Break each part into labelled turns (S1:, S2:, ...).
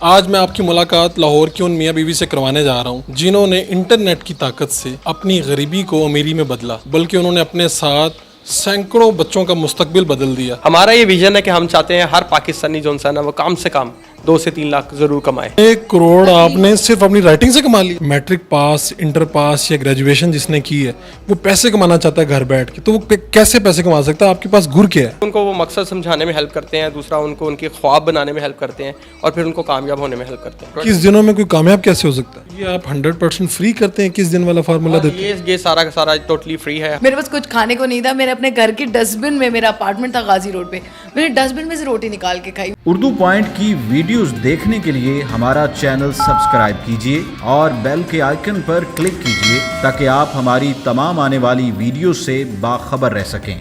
S1: आज मैं आपकी मुलाकात लाहौर की उन मियाँ बीवी से करवाने जा रहा हूँ जिन्होंने इंटरनेट की ताकत से अपनी गरीबी को अमीरी में बदला, बल्कि उन्होंने अपने साथ सैकड़ों बच्चों का मुस्तकबिल बदल दिया।
S2: हमारा ये विजन है कि हम चाहते हैं हर पाकिस्तानी जो इंसान है वो कम से कम 2 से 3 लाख जरूर कमाए।
S1: 1 करोड़ आपने सिर्फ अपनी राइटिंग से कमा ली। मैट्रिक पास, इंटर पास या ग्रेजुएशन जिसने की है वो पैसे कमाना चाहता है घर बैठ के, तो वो कैसे पैसे कमा सकता है? आपके पास गुर क्या है?
S2: उनको वो मकसद समझाने में हेल्प करते हैं, दूसरा उनको उनके ख्वाब बनाने में हेल्प करते हैं और फिर उनको कामयाब होने में हेल्प करते हैं।
S1: किस दिनों में कोई कामयाब कैसे हो सकता है? ये आप 100% फ्री करते हैं? किस दिन वाला फार्मूला देते हैं?
S2: ये सारा का सारा टोटली फ्री है।
S3: मेरे पास कुछ खाने को नहीं था, मेरे अपने घर की डस्टबिन में, मेरा अपार्टमेंट था गाजी रोड पे, मैंने डस्टबिन में से रोटी निकाल के खाई।
S4: उर्दू पॉइंट की वीडियोस देखने के लिए हमारा चैनल सब्सक्राइब कीजिए और बेल के आइकन पर क्लिक कीजिए ताकि आप हमारी तमाम आने वाली वीडियो से बाखबर रह सकें।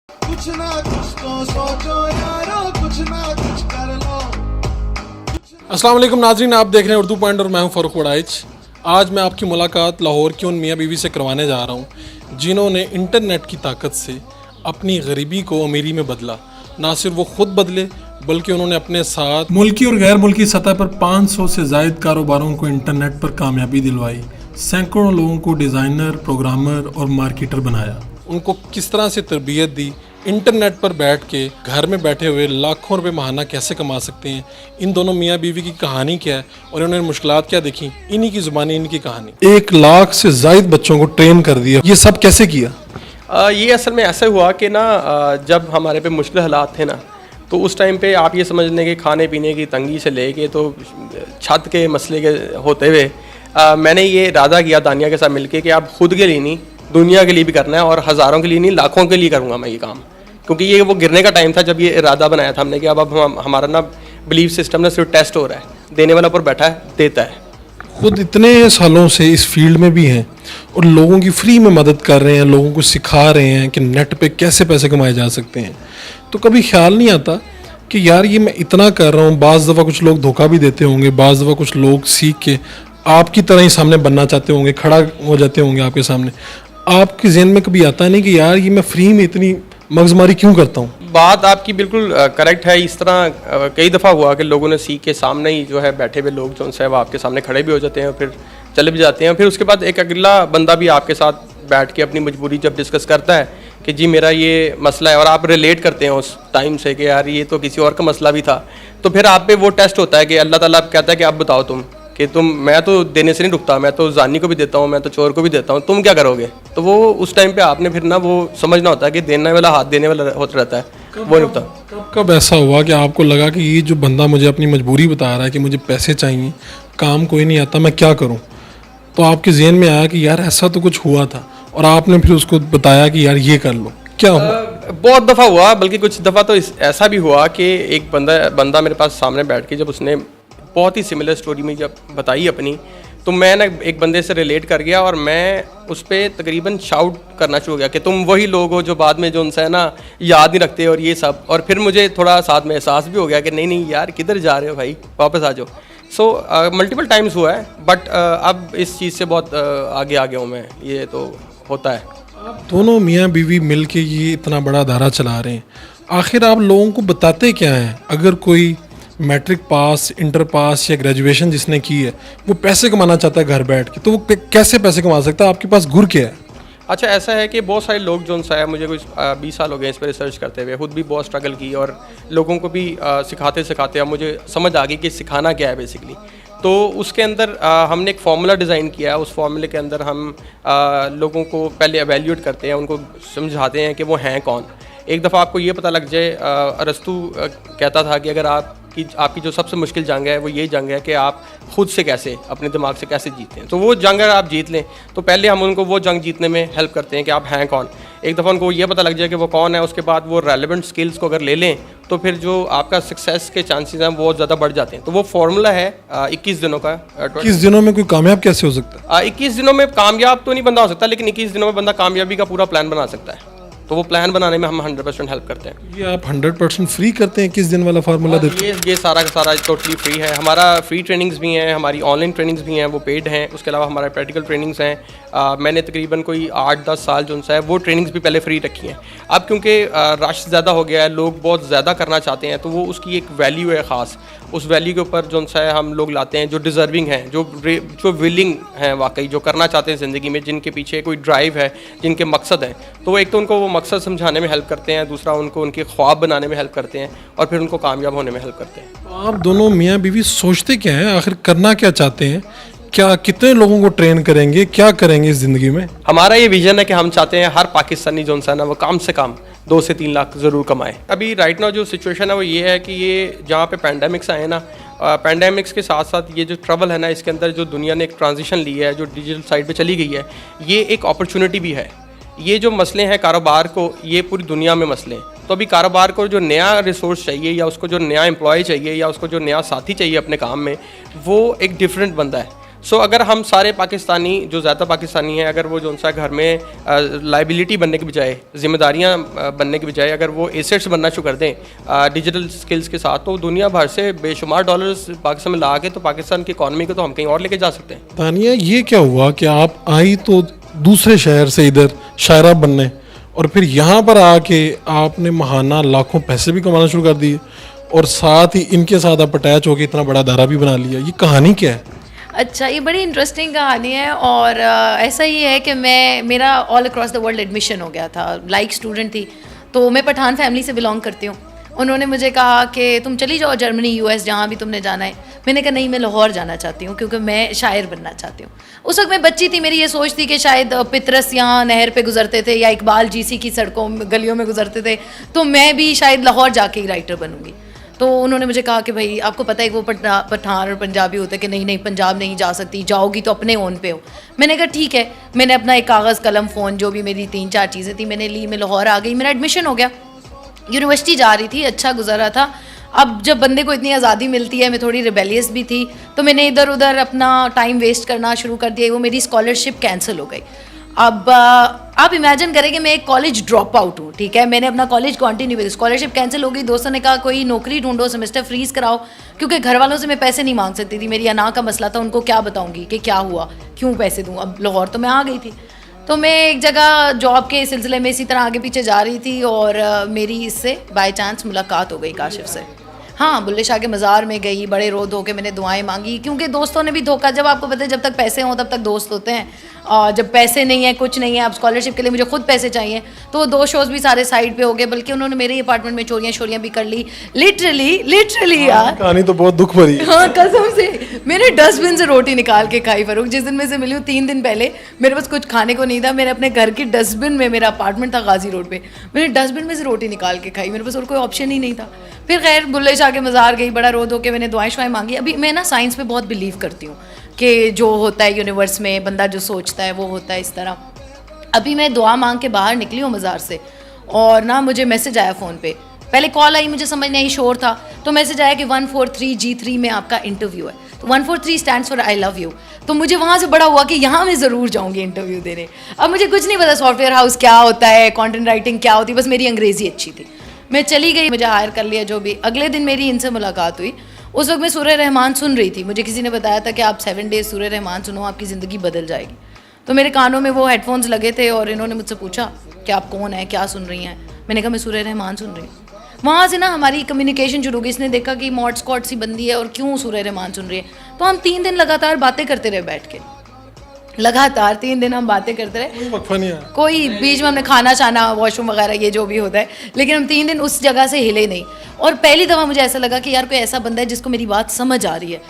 S5: कुछ ना कुछ तो सोचो यारो, कुछ ना कुछ कर लो।
S1: अस्सलाम वालेकुम नाज़रीन, आप देख रहे हैं उर्दू पॉइंट और मैं हूं फ़ारूक वड़ाइच। आज मैं आपकी मुलाकात लाहौर की उन मियाँ बीवी से करवाने जा रहा हूं जिन्होंने इंटरनेट की ताकत से अपनी गरीबी को अमीरी में बदला। ना सिर्फ वो खुद बदले बल्कि उन्होंने अपने साथ मुल्की और गैर मुल्की सतह पर 500 से ज़ायद कारोबारों को इंटरनेट पर कामयाबी दिलवाई। सैकड़ों लोगों को डिज़ाइनर, प्रोग्रामर और मार्केटर बनाया। उनको किस तरह से तरबियत दी, इंटरनेट पर बैठ के घर में बैठे हुए लाखों रुपए माहाना कैसे कमा सकते हैं, इन दोनों मियाँ बीवी की कहानी क्या है और इन्होंने मुश्किलात क्या देखी, इन्हीं की ज़ुबानी, इनकी कहानी। 1 लाख से ज़ायद बच्चों को ट्रेन कर दिया। ये सब कैसे किया?
S2: ये असल में ऐसे हुआ कि ना जब हमारे पे मुश्किल हालात थे ना, तो उस टाइम पे आप ये समझ लें कि खाने पीने की तंगी से लेके तो छत के मसले के होते हुए मैंने ये इरादा किया दानिया के साथ मिलके कि आप खुद के लिए नहीं, दुनिया के लिए भी करना है और हज़ारों के लिए नहीं, लाखों के लिए करूँगा मैं ये काम। क्योंकि ये वो गिरने का टाइम था जब ये इरादा बनाया था हमने कि अब हमारा ना बिलीफ सिस्टम ना सिर्फ टेस्ट हो रहा है, देने वाला ऊपर बैठा है, देता है।
S1: खुद इतने सालों से इस फील्ड में भी हैं और लोगों की फ्री में मदद कर रहे हैं, लोगों को सिखा रहे हैं कि नेट पे कैसे पैसे कमाए जा सकते हैं, तो कभी ख्याल नहीं आता कि यार ये मैं इतना कर रहा हूँ, बाज़ दफ़ा कुछ लोग धोखा भी देते होंगे, बाज़ दफ़ा कुछ लोग सीख के आपकी तरह ही सामने बनना चाहते होंगे, खड़ा हो जाते होंगे आपके सामने। आपके ज़हन में कभी आता नहीं कि यार ये मैं फ्री में इतनी मगजमारी क्यों करता हूँ?
S2: बात आपकी बिल्कुल करेक्ट है। इस तरह कई दफ़ा हुआ कि लोगों ने सीख के सामने ही जो है बैठे हुए लोग जो है वो आपके सामने खड़े भी हो जाते हैं, फिर चले भी जाते हैं। फिर उसके बाद एक अगला बंदा भी आपके साथ बैठ के अपनी मजबूरी जब डिस्कस करता है कि जी मेरा ये मसला है और आप रिलेट करते हैं उस टाइम से कि यार ये तो किसी और का मसला भी था, तो फिर आप पे वो टेस्ट होता है कि अल्लाह ताला कहता है कि अब बताओ तुम मैं तो देने से नहीं रुकता, मैं तो जानी को भी देता हूँ, मैं तो चोर को भी देता हूँ, तुम क्या करोगे? तो वो उस टाइम पे आपने फिर ना वो समझना होता है कि देने वाला हाथ देने वाला होता रहता है, वो नहीं होता।
S1: कब ऐसा हुआ कि आपको लगा कि ये जो बंदा मुझे अपनी मजबूरी बता रहा है कि मुझे पैसे चाहिए, काम कोई नहीं आता, मैं क्या करूँ? तो आपके ज़हन में आया कि यार ऐसा तो कुछ हुआ था और आपने फिर उसको बताया कि यार ये कर लो। क्या हुआ?
S2: बहुत दफ़ा हुआ, बल्कि कुछ दफ़ा तो ऐसा भी हुआ कि एक बंदा मेरे पास सामने बैठ के जब उसने बहुत ही सिमिलर स्टोरी में जब बताई अपनी, तो मैं ना एक बंदे से रिलेट कर गया और मैं उस पर तकरीबन शाउट करना शुरू हो गया कि तुम वही लोग हो जो बाद में जो उनसे है ना याद नहीं रखते और ये सब। और फिर मुझे थोड़ा साथ में एहसास भी हो गया कि नहीं यार किधर जा रहे हो भाई, वापस आ जाओ। सो मल्टीपल टाइम्स हुआ है, बट अब इस चीज़ से बहुत आगे आ गया हूँ मैं, ये तो होता है।
S1: दोनों मियाँ बीवी मिल के ये इतना बड़ा धारा चला रहे हैं, आखिर आप लोगों को बताते क्या हैं? अगर कोई मैट्रिक पास, इंटर पास या ग्रेजुएशन जिसने की है वो पैसे कमाना चाहता है घर बैठ के, तो वो कैसे पैसे कमा सकता है? आपके पास गुर क्या है?
S2: अच्छा, ऐसा है कि बहुत सारे लोग जो है, मुझे कुछ 20 साल हो गए इस पर रिसर्च करते हुए, खुद भी बहुत स्ट्रगल की और लोगों को भी सिखाते अब मुझे समझ आ गई कि सिखाना क्या है बेसिकली। तो उसके अंदर हमने एक फार्मूला डिज़ाइन किया है। उस फार्मूले के अंदर हम लोगों को पहले एवेल्यूएट करते हैं, उनको समझाते हैं कि वो हैं कौन। एक दफ़ा आपको ये पता लग जाए, अरस्तू कहता था कि अगर आपकी जो सबसे मुश्किल जंग है वो ये जंग है कि आप खुद से कैसे, अपने दिमाग से कैसे जीते हैं। तो वो जंग अगर आप जीत लें तो पहले हम उनको वो जंग जीतने में हेल्प करते हैं कि आप हैं कौन। एक दफ़ा उनको ये पता लग जाए कि वो कौन है, उसके बाद वो रेलेवेंट स्किल्स को अगर ले लें तो फिर जो आपका सक्सेस के चांसेस हैं वो ज़्यादा बढ़ जाते हैं। तो वो फार्मूला है 21 दिनों का।
S1: 21 दिनों में कोई कामयाब कैसे हो सकता है?
S2: 21 दिनों में कामयाब तो नहीं बंदा हो सकता, लेकिन 21 दिनों में बंदा कामयाबी का पूरा प्लान बना सकता है। तो वो प्लान बनाने में हम 100% हेल्प करते हैं।
S1: ये आप 100% फ्री करते हैं? किस दिन वाला फार्मूला देते हैं?
S2: ये सारा का सारा टोटली फ्री है। हमारा फ्री ट्रेनिंग्स भी हैं, हमारी ऑनलाइन ट्रेनिंग्स भी हैं, वो पेड हैं। उसके अलावा हमारे प्रैक्टिकल ट्रेनिंग्स हैं। मैंने तकरीबन कोई 8-10 साल जो है वो ट्रेनिंग्स भी पहले फ्री रखी हैं। अब क्योंकि रश ज़्यादा हो गया है, लोग बहुत ज़्यादा करना चाहते हैं, तो वो उसकी एक वैल्यू है ख़ास। उस वैल्यू के ऊपर जो है हम लोग लाते हैं जो डिज़र्विंग हैं, जो विलिंग हैं, वाकई जो करना चाहते हैं ज़िंदगी में, जिनके पीछे कोई ड्राइव है, जिनके मकसद हैं। तो एक तो उनको वो मकसद समझाने में हेल्प करते हैं, दूसरा उनको उनके ख्वाब बनाने में हेल्प करते हैं, और फिर उनको कामयाब होने में हेल्प करते हैं।
S1: तो आप दोनों मियाँ बीवी सोचते क्या हैं, आखिर करना क्या चाहते हैं? क्या कितने लोगों को ट्रेन करेंगे, क्या करेंगे इस ज़िंदगी में?
S2: हमारा ये विजन है कि हम चाहते हैं हर पाकिस्तानी जो है ना वो कम से कम 2 से 3 लाख ज़रूर कमाए। अभी राइट नाउ जो सिचुएशन है वो ये है कि ये जहाँ पे पैंडेमिक्स आए ना, पैंडेमिक्स के साथ साथ ये जो ट्रबल है ना, इसके अंदर जो दुनिया ने एक ट्रांजिशन ली है, जो डिजिटल साइड पे चली गई है, ये एक अपॉर्चुनिटी भी है। ये जो मसले हैं कारोबार को, ये पूरी दुनिया में मसले हैं। तो अभी कारोबार को जो नया रिसोर्स चाहिए, या उसको जो नया एम्प्लॉय चाहिए, या उसको जो नया साथी चाहिए अपने काम में, वो एक डिफरेंट बंदा है। सो अगर हम सारे पाकिस्तानी, जो ज़्यादा पाकिस्तानी हैं, अगर वो जो सा घर में लाइबिलिटी बनने के बजाय, जिम्मेदारियां बनने के बजाय, अगर वो एसेट्स बनना शुरू कर दें डिजिटल स्किल्स के साथ, तो दुनिया भर से बेशुमार डॉलर्स पाकिस्तान में ला के तो पाकिस्तान की इकॉनमी को तो हम कहीं और लेके जा सकते हैं।
S1: तानिया, ये क्या हुआ कि आप आई तो दूसरे शहर से इधर शायरा बनने, और फिर यहाँ पर आके आपने महाना लाखों पैसे भी कमाना शुरू कर दिए, और साथ ही इनके साथ आप अटैच होकर इतना बड़ा दायरा भी बना लिया? ये कहानी क्या है?
S3: अच्छा, ये बड़ी इंटरेस्टिंग कहानी है। और ऐसा ही है कि मेरा all across the world admission हो गया था, लाइक स्टूडेंट थी। तो मैं पठान फैमिली से बिलोंग करती हूँ। उन्होंने मुझे कहा कि तुम चली जाओ जर्मनी, यूएस, जहाँ भी तुमने जाना है। मैंने कहा नहीं, मैं लाहौर जाना चाहती हूँ, क्योंकि मैं शायर बनना चाहती हूँ। उस वक्त मैं बच्ची थी, मेरी ये सोच थी कि शायद पितरस यहाँ नहर पे गुजरते थे, या इकबाल जीसी की सड़कों गलियों में गुजरते थे, तो मैं भी शायद लाहौर जाके ही राइटर बनूंगी। तो उन्होंने मुझे कहा कि भाई आपको पता है कि वो पठान और पंजाबी होते हैं, कि नहीं पंजाब नहीं जा सकती, जाओगी तो अपने ओन पे हो। मैंने कहा ठीक है। मैंने अपना एक कागज़, कलम, फ़ोन, जो भी मेरी 3-4 चीज़ें थी मैंने ली, मैं लाहौर आ गई। मेरा एडमिशन हो गया, यूनिवर्सिटी जा रही थी, अच्छा गुजरा था। अब जब बंदे को इतनी आज़ादी मिलती है, मैं थोड़ी रिबेलियस भी थी, तो मैंने इधर उधर अपना टाइम वेस्ट करना शुरू कर दिया। वो मेरी स्कॉलरशिप कैंसिल हो गई। अब आप इमेजिन करें कि मैं एक कॉलेज ड्रॉप आउट हूँ, ठीक है, मैंने अपना कॉलेज कंटिन्यू किया, स्कॉलरशिप कैंसिल हो गई। दोस्तों ने कहा कोई नौकरी ढूंढो, सेमेस्टर फ्रीज कराओ, क्योंकि घर वालों से मैं पैसे नहीं मांग सकती थी, मेरी अना का मसला था, उनको क्या बताऊंगी कि क्या हुआ, क्यों पैसे दूँ। अब लाहौर तो मैं आ गई थी, तो मैं एक जगह जॉब के सिलसिले में इसी तरह आगे पीछे जा रही थी, और मेरी इससे बाय चांस मुलाकात हो गई काशिफ से। हाँ, बुल्ले शाह के मज़ार में गई, बड़े रो धो के मैंने दुआएं मांगी, क्योंकि दोस्तों ने भी धोखा, जब आपको पता है जब तक पैसे हों तब तक दोस्त होते हैं, और जब पैसे नहीं है, कुछ नहीं है, अब स्कॉलरशिप के लिए मुझे खुद पैसे चाहिए, तो वो 2 शोज़ भी सारे साइड पे हो गए। बल्कि उन्होंने मेरे अपार्टमेंट में चोरियाँ भी कर ली, लिटरली यार।
S1: कहानी तो बहुत दुख भरी है।
S3: हाँ, कसम से। मैंने डस्टबिन से रोटी निकाल के खाई। फरूक, जिस दिन मैं से मिली हूँ 3 दिन पहले, मेरे पास कुछ खाने को नहीं था, मैंने अपने घर के डस्टबिन में, मेरा अपार्टमेंट था गाजी रोड पे, मैंने डस्टबिन में से रोटी निकाल के खाई, मेरे पास और कोई ऑप्शन ही नहीं था। फिर खैर बुल्ले शाह के मज़ार गई, बड़ा रो धो के मैंने दुआएं शुआएं मांगी। अभी मैं ना साइंस पे बहुत बिलीव करती हूँ कि जो होता है यूनिवर्स में, बंदा जो सोचता है वो होता है इस तरह। अभी मैं दुआ मांग के बाहर निकली हूँ मज़ार से, और ना मुझे मैसेज आया फ़ोन पे। पहले कॉल आई, मुझे समझ नहीं आई, शोर था, तो मैसेज आया कि 143G3 में आपका इंटरव्यू है। तो 143 stands for I love you. तो मुझे वहाँ से बड़ा हुआ कि यहाँ मैं ज़रूर जाऊँगी इंटरव्यू देने। अब मुझे कुछ नहीं पता सॉफ्टवेयर हाउस क्या होता है, कंटेंट राइटिंग क्या होती है, बस मेरी अंग्रेज़ी अच्छी थी, मैं चली गई, मुझे हायर कर लिया जो भी। अगले दिन मेरी इनसे मुलाकात हुई। उस वक्त मैं सूरह रहमान सुन रही थी, मुझे किसी ने बताया था कि आप 7 डेज़ सूरह रहमान सुनो, आपकी ज़िंदगी बदल जाएगी। तो मेरे कानों में वो हेडफोन्स लगे थे, और इन्होंने मुझसे पूछा कि आप कौन है, क्या सुन रही हैं। मैंने कहा मैं सूरह रहमान सुन रही हूँ। वहाँ से ना हमारी कम्युनिकेशन शुरू हो गई। इसने देखा कि मॉड स्क्वाड सी बंदी है और क्यों सूरह रहमान सुन रही है। तो हम 3 दिन लगातार बातें करते रहे, बैठ के लगातार 3 दिन हम बातें करते रहे,
S1: वक्फा नहीं आया,
S3: कोई बीच में हमने खाना छाना, वॉशरूम वगैरह ये जो भी होता है, लेकिन हम 3 दिन उस जगह से हिले नहीं। और पहली दफ़ा मुझे ऐसा लगा कि यार कोई ऐसा बंदा है जिसको मेरी बात समझ आ रही है।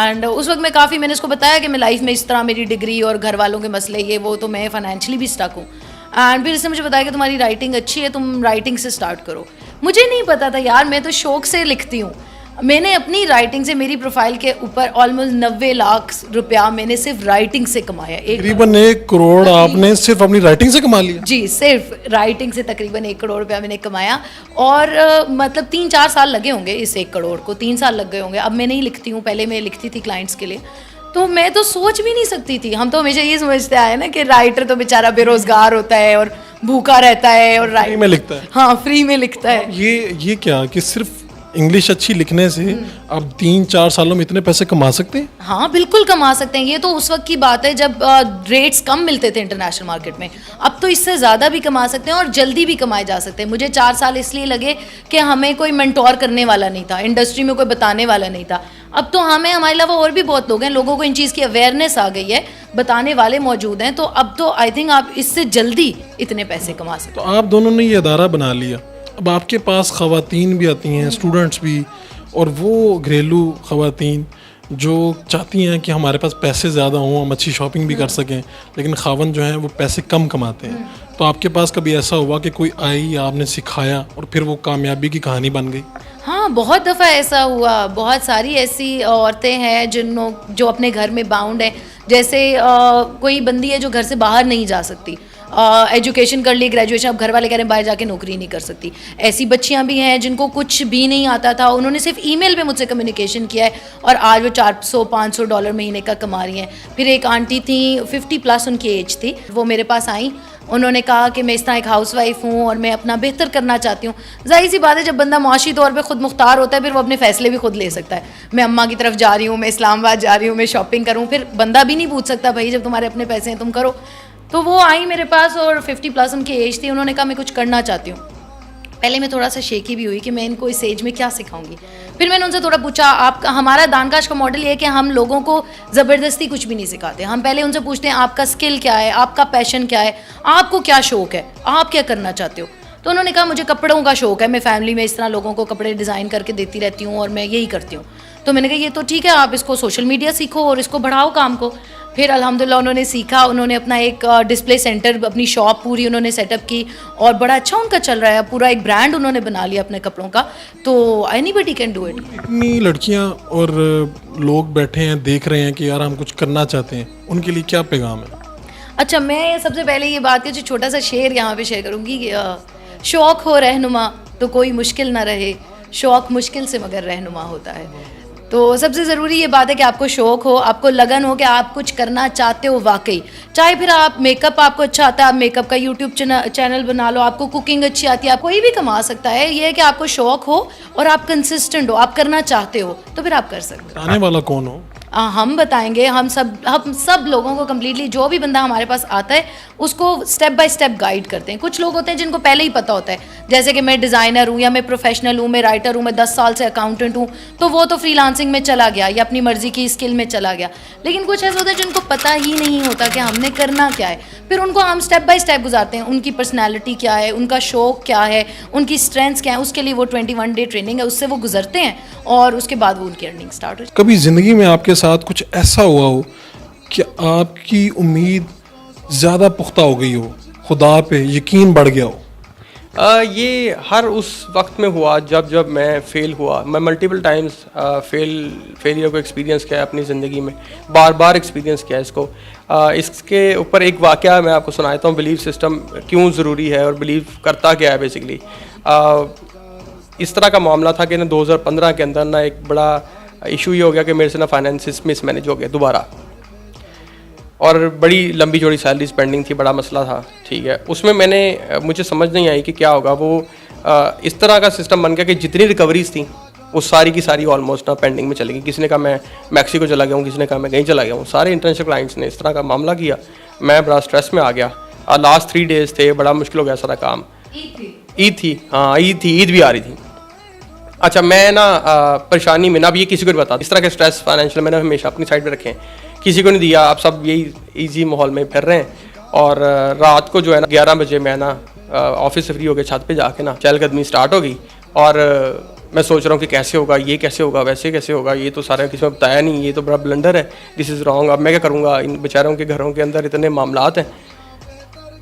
S3: एंड उस वक्त मैंने उसको बताया कि मैं लाइफ में इस तरह, मेरी डिग्री और घर वालों के मसले ये वो, तो मैं फाइनेंशियली भी स्टक हूँ। एंड फिर इसने मुझे बताया कि तुम्हारी राइटिंग अच्छी है, तुम राइटिंग से स्टार्ट करो। मुझे नहीं पता था यार, मैं तो शौक से लिखती हूँ। मैंने अपनी राइटिंग से, मेरी प्रोफाइल के ऊपर ऑलमोस्ट 90 लाख रुपया मैंने सिर्फ राइटिंग से कमाया।
S1: तकरीबन 1 करोड़ आपने सिर्फ अपनी राइटिंग से कमा लिया?
S3: जी, सिर्फ राइटिंग से तकरीबन 1 करोड़ रुपया मैंने कमाया। और मतलब 3-4 साल लगे होंगे इस 1 करोड़ को, 3 साल लग गए होंगे। अब मैं नहीं लिखती हूँ, पहले मैं लिखती थी क्लाइंट्स के लिए। तो मैं तो सोच भी नहीं सकती थी। हम तो हमेशा ये समझते आए ना कि राइटर तो बेचारा बेरोज़गार होता है और भूखा रहता है और
S1: फ्री में लिखता है।
S3: हाँ, फ्री में लिखता है।
S1: ये क्या कि सिर्फ इंग्लिश अच्छी लिखने से आप 3-4 सालों में इतने पैसे कमा सकते हैं?
S3: हाँ, बिल्कुल कमा सकते हैं। ये तो उस वक्त की बात है जब रेट्स कम मिलते थे इंटरनेशनल मार्केट में। अब तो इससे ज़्यादा भी कमा सकते हैं और जल्दी भी कमाए जा सकते हैं। मुझे 4 साल इसलिए लगे कि हमें कोई मेंटोर करने वाला नहीं था, इंडस्ट्री में कोई बताने वाला नहीं था। अब तो हमारे अलावा और भी बहुत लोग हैं, लोगों को इन चीज़ की अवेयरनेस आ गई है, बताने वाले मौजूद हैं। तो अब तो आई थिंक आप इससे जल्दी इतने पैसे कमा सकते
S1: तो आप दोनों ने ये अदारा बना लिया, अब आपके पास ख़वातीन भी आती हैं, स्टूडेंट्स भी, और वो घरेलू ख़वातीन जो चाहती हैं कि हमारे पास पैसे ज़्यादा हों, हम अच्छी शॉपिंग भी कर सकें, लेकिन खावन जो हैं वो पैसे कम कमाते हैं। तो आपके पास कभी ऐसा हुआ कि कोई आई, आपने सिखाया और फिर वो कामयाबी की कहानी बन गई?
S3: हाँ, बहुत दफ़ा ऐसा हुआ। बहुत सारी ऐसी औरतें हैं जो अपने घर में बाउंड हैं। जैसे कोई बंदी है जो घर से बाहर नहीं जा सकती, एजुकेशन कर ली, ग्रेजुएशन, अब घर वाले कह रहे हैं बाहर जाके नौकरी नहीं कर सकती। ऐसी बच्चियां भी हैं जिनको कुछ भी नहीं आता था, उन्होंने सिर्फ ईमेल पे मुझसे कम्युनिकेशन किया है और आज वो $400-500 महीने का कमा रही हैं। फिर एक आंटी थी, 50+ उनकी एज थी, वो मेरे पास आई, उन्होंने कहा कि मैं इस तरह एक हाउसवाइफ हूँ और मैं अपना बेहतर करना चाहती हूँ। जाहिर सी बात है, जब बंदा माशी तौर पे खुद मुख्तार होता है फिर वो अपने फ़ैसले भी खुद ले सकता है। मैं अम्मा की तरफ जा रही हूँ, मैं इस्लामाबाद जा रही हूँ, मैं शॉपिंग करूँ, फिर बंदा भी नहीं पूछ सकता भाई जब तुम्हारे अपने पैसे हैं तुम करो। तो वो आई मेरे पास और 50+ उनकी एज थी, उन्होंने कहा मैं कुछ करना चाहती हूँ। पहले मैं थोड़ा सा शेकी भी हुई कि मैं इनको इस एज में क्या सिखाऊंगी। फिर मैंने उनसे थोड़ा पूछा, आपका हमारा दानकाश का मॉडल ये है कि हम लोगों को ज़बरदस्ती कुछ भी नहीं सिखाते। हम पहले उनसे पूछते हैं आपका स्किल क्या है, आपका पैशन क्या है, आपको क्या शौक़ है, आप क्या करना चाहते हो। तो उन्होंने कहा मुझे कपड़ों का शौक़ है, मैं फैमिली में इस तरह लोगों को कपड़े डिज़ाइन करके देती रहती हूँ और मैं यही करती हूँ। तो मैंने कहा ये तो ठीक है, आप इसको सोशल मीडिया सीखो और इसको बढ़ाओ काम को। फिर अल्हम्दुलिल्लाह उन्होंने सीखा, उन्होंने अपना एक डिस्प्ले सेंटर, अपनी शॉप पूरी उन्होंने सेटअप की और बड़ा अच्छा उनका चल रहा है। पूरा एक ब्रांड उन्होंने बना लिया अपने कपड़ों का। तो एनीबडी कैन डू इट।
S1: इतनी लड़कियां और लोग बैठे हैं देख रहे हैं कि यार हम कुछ करना चाहते हैं, उनके लिए क्या पैगाम है?
S3: अच्छा, मैं सबसे पहले ये बात जो छोटा सा शेर यहाँ पे शेयर करूँगी कि शौक़ हो रहनुमा तो कोई मुश्किल ना रहे, शौक़ मुश्किल से मगर रहनुमा होता है। तो सबसे ज़रूरी ये बात है कि आपको शौक़ हो, आपको लगन हो कि आप कुछ करना चाहते हो वाकई। चाहे फिर आप मेकअप आपको अच्छा आता है, आप मेकअप का यूट्यूब चैनल बना लो, आपको कुकिंग अच्छी आती है, आप कोई भी कमा सकता है। ये है कि आपको शौक़ हो और आप कंसिस्टेंट हो, आप करना चाहते हो तो फिर आप कर सकते हो।
S1: आने वाला कौन हो?
S3: हम बताएंगे। हम सब लोगों को कम्प्लीटली, जो भी बंदा हमारे पास आता है उसको स्टेप बाय स्टेप गाइड करते हैं। कुछ लोग होते हैं जिनको पहले ही पता होता है, जैसे कि मैं डिज़ाइनर हूँ या मैं प्रोफेशनल हूँ, मैं राइटर हूँ, मैं 10 साल से अकाउंटेंट हूँ, तो वो तो फ्रीलांसिंग में चला गया या अपनी मर्जी की स्किल में चला गया। लेकिन कुछ ऐसे होते हैं जिनको पता ही नहीं होता कि हमने करना क्या है। फिर उनको हम स्टेप बाय स्टेप गुजारते हैं, उनकी पर्सनैलिटी क्या है, उनका शौक़ क्या है, उनकी स्ट्रेंथ्स क्या है, उसके लिए वो 21 डे ट्रेनिंग है, उससे वो गुजरते हैं और उसके बाद वो उनकी अर्निंग स्टार्ट हो।
S1: कभी ज़िंदगी में आपके साथ कुछ ऐसा हुआ हो कि आपकी उम्मीद ज़्यादा पुख्ता हो गई हो, खुदा पे यकीन बढ़ गया हो?
S2: ये हर उस वक्त में हुआ जब मैं फ़ेल हुआ। मैं मल्टीपल टाइम्स फेलियर को एक्सपीरियंस किया है अपनी ज़िंदगी में, बार बार एक्सपीरियंस किया है इसको। इसके ऊपर एक वाक़या मैं आपको सुनाता हूँ, बिलीव सिस्टम क्यों ज़रूरी है और बिलीव करता क्या है बेसिकली। इस तरह का मामला था कि ना 2015 के अंदर ना एक बड़ा इशू ये हो गया कि मेरे से ना फाइनेंसिस मिसमैनेज हो गया दोबारा, और बड़ी लंबी चौड़ी सैलरी पेंडिंग थी, बड़ा मसला था। ठीक है, उसमें मुझे समझ नहीं आई कि क्या होगा। वो इस तरह का सिस्टम बन गया कि जितनी रिकवरीज थी वो सारी की सारी ऑलमोस्ट ना पेंडिंग में चली गई। किसी ने कहा मैं मैक्सिको चला गया हूँ, किसी ने कहा मैं कहीं चला गया हूँ। सारे इंटरनेशनल क्लाइंट्स ने इस तरह का मामला किया, मैं बड़ा स्ट्रेस में आ गया। लास्ट 3 डेज़ थे, बड़ा मुश्किल हो गया सारा काम। ईद थी, हाँ ईद भी आ रही थी। अच्छा, मैं ना परेशानी में ना, अब ये किसी को नहीं बता, इस तरह के स्ट्रेस फाइनेंशियल मैंने हमेशा अपनी साइड पे रखे हैं, किसी को नहीं दिया। आप सब यही इजी माहौल में फिर रहे हैं। और रात को जो है ना 11 बजे मैं ना ऑफिस से फ्री होकर छत पे जाके ना चहलकदमी स्टार्ट हो गई। और मैं सोच रहा हूँ कि कैसे होगा, ये कैसे होगा, वैसे कैसे होगा, ये तो सारा किसी ने बताया नहीं, ये तो बड़ा ब्लंडर है, दिस इज़ रॉन्ग। अब मैं क्या करूँगा, इन बेचारों के घरों के अंदर इतने मामलात हैं।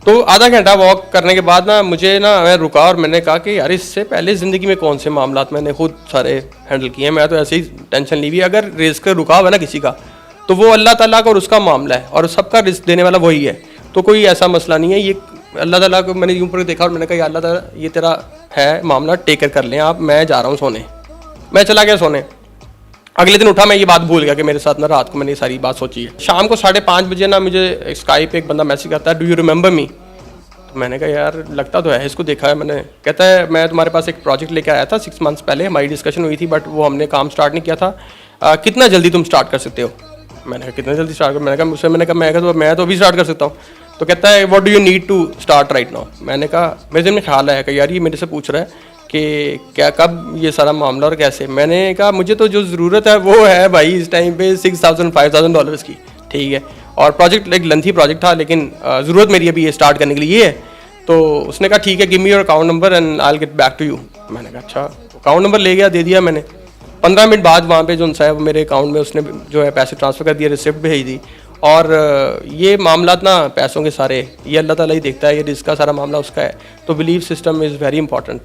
S2: तो आधा घंटा वॉक करने के बाद ना मुझे ना, मैं रुका और मैंने कहा कि यार इससे पहले ज़िंदगी में कौन से मामलात मैंने खुद सारे हैंडल किए हैं, मैं तो ऐसे ही टेंशन ली हुई। अगर रिस्क रुका हुआ है ना किसी का, तो वो अल्लाह ताला का और उसका मामला है, और सबका रिस्क देने वाला वही है। तो कोई ऐसा मसला नहीं है। ये अल्लाह ताला को मैंने यूँ पर देखा और मैंने कहा या अल्लाह ताला ये तेरा है मामला, टेकर कर लें आप, मैं जा रहा हूँ सोने। मैं चला गया सोने। अगले दिन उठा, मैं ये बात भूल गया कि मेरे साथ ना रात को मैंने ये सारी बात सोची है। शाम को 5:30 बजे ना मुझे स्काइप पे एक बंदा मैसेज करता है, डू यू रिमेंबर मी। तो मैंने कहा यार लगता तो है, इसको देखा है मैंने। कहता है मैं तुम्हारे पास एक प्रोजेक्ट लेके आया था 6 मंथ्स पहले, हमारी डिस्कशन हुई थी बट वो हमने काम स्टार्ट नहीं किया था। कितना जल्दी तुम स्टार्ट कर सकते हो? मैंने कहा कितना जल्दी स्टार्ट कर, मैं तो अभी स्टार्ट कर सकता हूँ। तो कहता है what do you need to start right now? मैंने कहा मेरे दिल में ख्याल आया कि यार ये मेरे से पूछ रहा है कि क्या कब ये सारा मामला और कैसे। मैंने कहा मुझे तो जो ज़रूरत है वो है भाई इस टाइम पे $6,000-5,000 की, ठीक है। और प्रोजेक्ट एक लेंथी प्रोजेक्ट था, लेकिन ज़रूरत मेरी अभी ये स्टार्ट करने के लिए ये है। तो उसने कहा ठीक है, give me your account number and I will get back to you. मैंने कहा अच्छा। अकाउंट नंबर ले गया, दे दिया मैंने। 15 मिनट बाद वहाँ पे जो है मेरे अकाउंट में उसने जो है पैसे ट्रांसफ़र कर दिए, रिसिप्ट भेज दी। और ये मामला ना पैसों के सारे ये अल्लाह ताला ही देखता है, ये रिस्क का सारा मामला उसका है। तो believe system is very important.